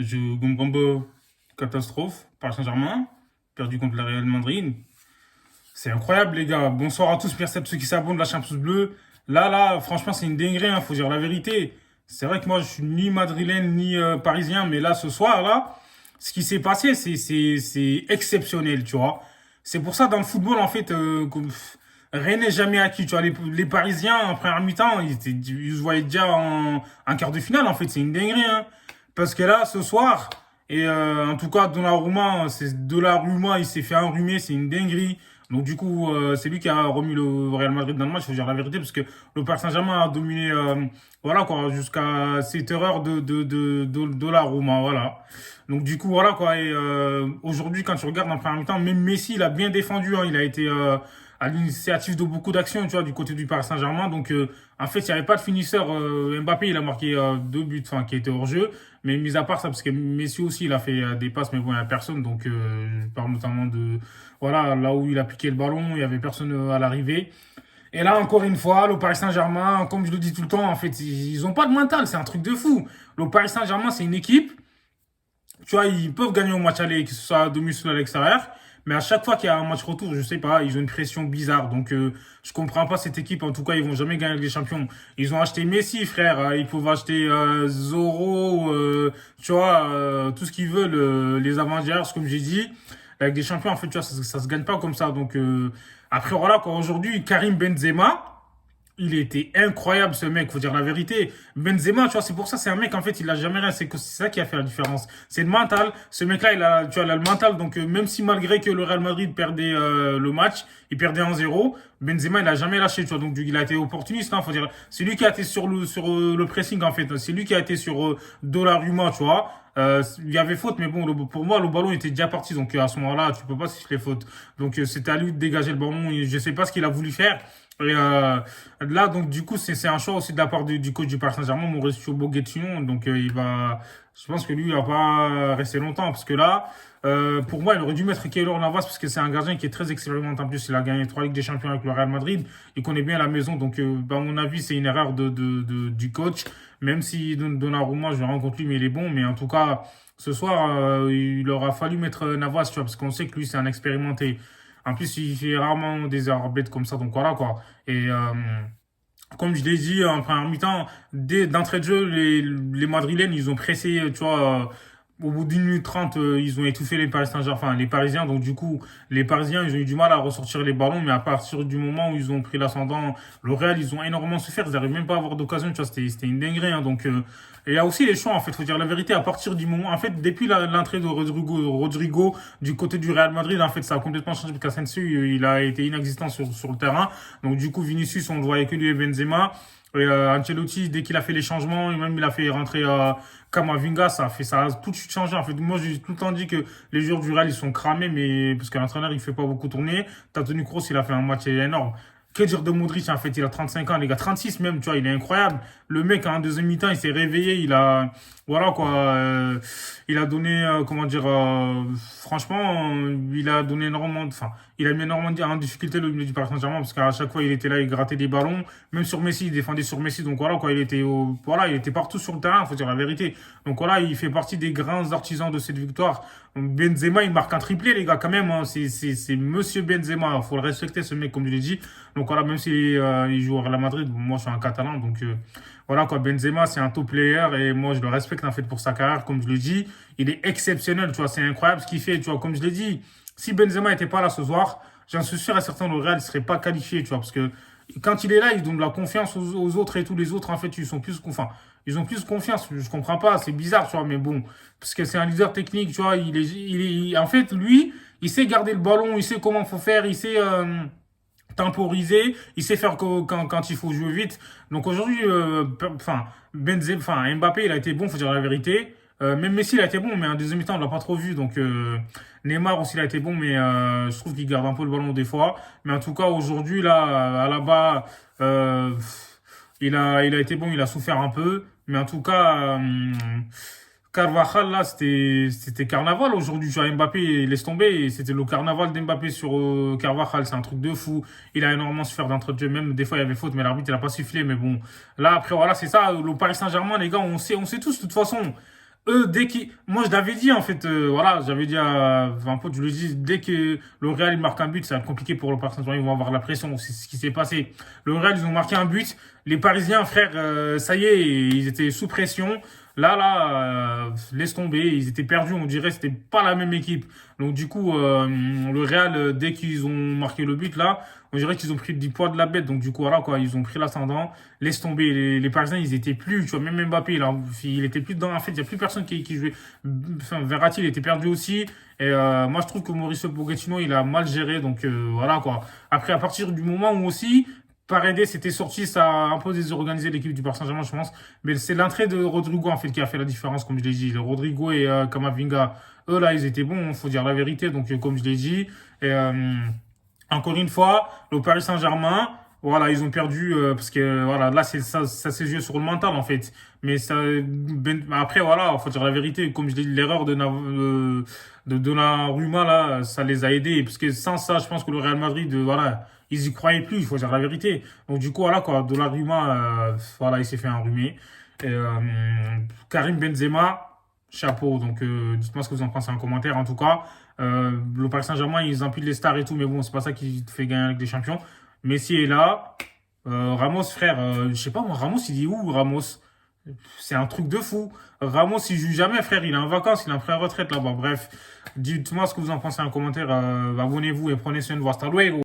Je comprends pas. Catastrophe. Paris Saint-Germain. Perdu contre le Real Madrid. C'est incroyable, les gars. Bonsoir à tous. Merci à ceux qui s'abonnent de la Champions Bleue. Là, franchement, c'est une dinguerie, hein, faut dire la vérité. C'est vrai que moi, je suis ni madrilène, ni parisien, mais là, ce soir, là, ce qui s'est passé, c'est exceptionnel, tu vois. C'est pour ça, dans le football, en fait, rien n'est jamais acquis, tu vois. Les Parisiens, en première mi-temps, ils se voyaient déjà en quart de finale, en fait. C'est une dinguerie, hein. Parce que là, ce soir, et en tout cas, Donnarumma, il s'est fait enrhumer, c'est une dinguerie. Donc du coup, c'est lui qui a remis le Real Madrid dans le match, il faut dire la vérité, parce que le Paris Saint-Germain a dominé, voilà quoi, jusqu'à cette erreur de la Roma, voilà. Donc du coup, voilà quoi, et aujourd'hui, quand tu regardes en première mi-temps, même Messi, il a bien défendu, hein, il a été à l'initiative de beaucoup d'actions, tu vois, du côté du Paris Saint-Germain. Donc en fait, il n'y avait pas de finisseur. Mbappé, il a marqué deux buts, enfin, qui étaient hors jeu. Mais mis à part ça, parce que Messi aussi, il a fait des passes, mais bon, il n'y a personne. Donc, je parle notamment de, voilà, là où il a piqué le ballon, il n'y avait personne à l'arrivée. Et là, encore une fois, le Paris Saint-Germain, comme je le dis tout le temps, en fait, ils ont pas de mental, c'est un truc de fou. Le Paris Saint-Germain, c'est une équipe, tu vois, ils peuvent gagner au match aller, que ce soit à domicile ou à l'extérieur. Mais à chaque fois qu'il y a un match retour, je sais pas, ils ont une pression bizarre. Donc, je comprends pas cette équipe. En tout cas, ils vont jamais gagner avec les champions. Ils ont acheté Messi, frère. Ils peuvent acheter Zorro, tu vois, tout ce qu'ils veulent, les Avengers, comme j'ai dit. Avec des champions, en fait, tu vois, ça se gagne pas comme ça. Donc, après, voilà, quoi. Aujourd'hui, Karim Benzema, il était incroyable ce mec, faut dire la vérité. Benzema, tu vois, c'est pour ça, c'est un mec, en fait, il a jamais rien. C'est ça qui a fait la différence. C'est le mental. Ce mec-là, tu vois, il a le mental. Donc, même si malgré que le Real Madrid perdait le match, il perdait 1-0, Benzema, il a jamais lâché, tu vois. Donc, il a été opportuniste, hein, faut dire. C'est lui qui a été sur le pressing, en fait. C'est lui qui a été sur Donnarumma, tu vois. Il y avait faute, mais bon, pour moi, le ballon était déjà parti. Donc, à ce moment-là, tu peux pas siffler faute. Donc, c'était à lui de dégager le ballon. Et je sais pas ce qu'il a voulu faire. Et là, donc, du coup, c'est un choix aussi de la part du coach du Paris Saint-Germain, Mauricio Pochettino. Donc, je pense que lui, il va pas rester longtemps. Parce que là, pour moi, il aurait dû mettre Keylor Navas parce que c'est un gardien qui est très expérimenté. En plus, il a gagné trois Ligues des Champions avec le Real Madrid. Il connaît bien la maison. Donc, à mon avis, c'est une erreur du coach. Même si Donnarumma, je rencontre lui, mais il est bon. Mais en tout cas, ce soir, il aura fallu mettre Navas, tu vois, parce qu'on sait que lui, c'est un expérimenté. En plus, il fait rarement des erreurs bêtes comme ça, donc voilà quoi. Et comme je l'ai dit en première mi-temps, d'entrée de jeu, les Madrilènes, ils ont pressé, tu vois, au bout d'une minute trente, ils ont étouffé les Parisiens, enfin les Parisiens. Donc du coup, les Parisiens, ils ont eu du mal à ressortir les ballons, mais à partir du moment où ils ont pris l'ascendant, le Real, ils ont énormément souffert. Ils n'arrivent même pas à avoir d'occasion, tu vois, c'était une dinguerie. Hein. Donc et il y a aussi les choix, en fait, faut dire la vérité. À partir du moment, en fait, depuis l'entrée de Rodrigo du côté du Real Madrid, en fait, ça a complètement changé. Parce qu'Asensio, il a été inexistant sur le terrain. Donc du coup, Vinicius, on le voyait que lui et Benzema. Et Ancelotti, dès qu'il a fait les changements, et même il a fait rentrer Kamavinga, ça a tout de suite changé. En fait, moi, j'ai tout le temps dit que les joueurs du Real, ils sont cramés, mais parce que l'entraîneur, il fait pas beaucoup tourner. Toni Kroos, il a fait un match énorme. Que dire de Modric, en fait, il a 35 ans, les gars, 36 même, tu vois, il est incroyable. Le mec, en deuxième mi-temps, il s'est réveillé, voilà quoi, il a donné, comment dire, franchement, il a donné énormément, enfin, il a mis énormément en difficulté le milieu du Paris Saint-Germain parce qu'à chaque fois, il était là, il grattait des ballons, même sur Messi, il défendait sur Messi, donc voilà quoi, voilà, il était partout sur le terrain, faut dire la vérité. Donc voilà, il fait partie des grands artisans de cette victoire. Benzema, il marque un triplé, les gars, quand même. Hein. C'est Monsieur Benzema. Il faut le respecter, ce mec, comme je l'ai dit. Donc voilà, même s'il il joue au Real Madrid, moi, je suis un Catalan. Donc voilà, quoi. Benzema, c'est un top player. Et moi, je le respecte, en fait, pour sa carrière. Comme je l'ai dit, il est exceptionnel. Tu vois, c'est incroyable ce qu'il fait. Tu vois, comme je l'ai dit, si Benzema n'était pas là ce soir, j'en suis sûr et certain, le Real ne serait pas qualifié. Tu vois, parce que quand il est là, il donne de la confiance aux autres et tous les autres, en fait, ils sont plus, enfin, ils ont plus confiance. Je comprends pas, c'est bizarre, tu vois, mais bon, parce que c'est un leader technique, tu vois, en fait, lui, il sait garder le ballon, il sait comment faut faire, il sait temporiser, il sait faire quand il faut jouer vite. Donc aujourd'hui, enfin, enfin, Mbappé, il a été bon, faut dire la vérité. Même Messi, il a été bon, mais en deuxième mi-temps, on l'a pas trop vu. Donc Neymar aussi, il a été bon, mais je trouve qu'il garde un peu le ballon des fois. Mais en tout cas, aujourd'hui, là, à la bas, il a été bon, il a souffert un peu. Mais en tout cas, Carvajal, là, c'était carnaval aujourd'hui. Tu vois, Mbappé, laisse tomber. C'était le carnaval d'Mbappé sur Carvajal. C'est un truc de fou. Il a énormément souffert d'entre deux. Même des fois, il y avait faute, mais l'arbitre, il a pas sifflé. Mais bon, là, après, voilà, c'est ça. Le Paris Saint-Germain, les gars, on sait tous, de toute façon. eux, moi, je l'avais dit, en fait, voilà, j'avais dit à un pote, je lui ai dit, dès que le Real il marque un but, ça va être compliqué pour le Paris Saint-Germain, ils vont avoir la pression. C'est ce qui s'est passé. Le Real, ils ont marqué un but. Les Parisiens, frère, ça y est, ils étaient sous pression. Laisse tomber, ils étaient perdus, on dirait que c'était pas la même équipe. Donc du coup, le Real, dès qu'ils ont marqué le but, là, on dirait qu'ils ont pris du poids de la bête. Donc du coup, voilà quoi, ils ont pris l'ascendant. Laisse tomber, les Parisiens, ils étaient plus, tu vois, même Mbappé, il était plus dedans. En fait, il y a plus personne qui jouait. Enfin, Verratti, il était perdu aussi. Et moi, je trouve que Mauricio Pochettino, il a mal géré. Donc voilà quoi. Après, à partir du moment où aussi Paredes s'était sorti, ça a un peu désorganisé l'équipe du Paris Saint-Germain, je pense. Mais c'est l'entrée de Rodrigo, en fait, qui a fait la différence, comme je l'ai dit. Le Rodrigo et Kamavinga, eux, là, ils étaient bons, faut dire la vérité. Donc, comme je l'ai dit. Et encore une fois, le Paris Saint-Germain, voilà, ils ont perdu parce que voilà, là, ça s'est joué sur le mental, en fait. Mais après, voilà, faut dire la vérité. Comme je l'ai dit, l'erreur de Donnarumma, là, ça les a aidés. Parce que sans ça, je pense que le Real Madrid, voilà, ils y croyaient plus, il faut dire la vérité. Donc du coup, voilà quoi, Donnarumma, voilà, il s'est fait enrhumer. Et, Karim Benzema, chapeau. Donc dites-moi ce que vous en pensez en commentaire. En tout cas, le Paris Saint-Germain, ils empilent les stars et tout, mais bon, c'est pas ça qui te fait gagner avec des champions. Messi est là. Ramos, frère, je sais pas moi, Ramos, il est où, Ramos? C'est un truc de fou. Ramos, il joue jamais, frère. Il est en vacances, il est en pré-retraite là-bas. Bref, dites-moi ce que vous en pensez en commentaire. Abonnez-vous et prenez soin de vous. Hasta luego.